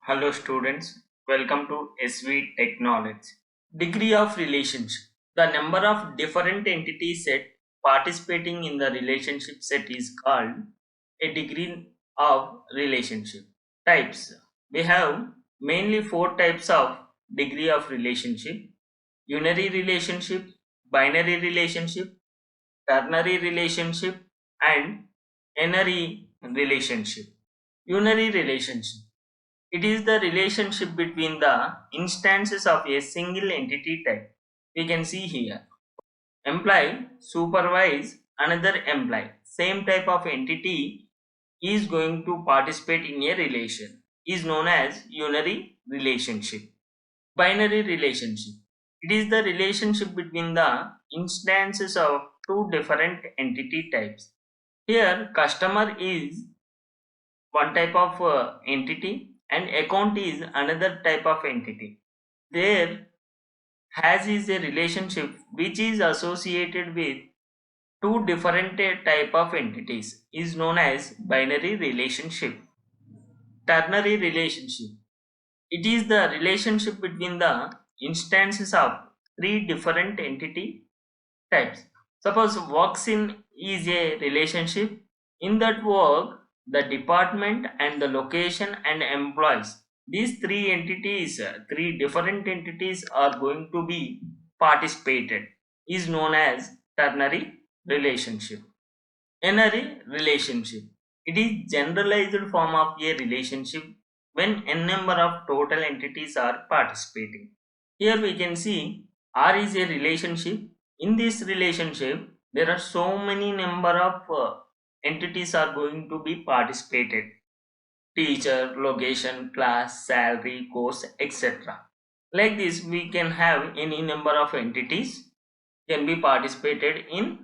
Hello students, welcome to SV Technology. Degree of relationship. The number of different entity set participating in the relationship set is called a degree of relationship. Types. We have mainly four types of degree of relationship: unary relationship, binary relationship, ternary relationship, and NRA relationship. Unary relationship. It is the relationship between the instances of a single entity type. We can see here. Employee supervise another employee. Same type of entity is going to participate in a relation. Is known as unary relationship. Binary relationship. It is the relationship between the instances of two different entity types. Here, customer is one type of entity and account is another type of entity. There has is a relationship which is associated with two different type of entities is known as binary relationship. Ternary relationship. It is the relationship between the instances of three different entity types. Suppose works in is a relationship. In that work, the department and the location and employees, these three entities, three different entities are going to be participated, is known as ternary relationship. NRA relationship. It is generalized form of a relationship when n number of total entities are participating. Here we can see R is a relationship. In this relationship, there are so many number of entities are going to be participated: teacher, location, class, salary, course, etc. Like this, we can have any number of entities can be participated in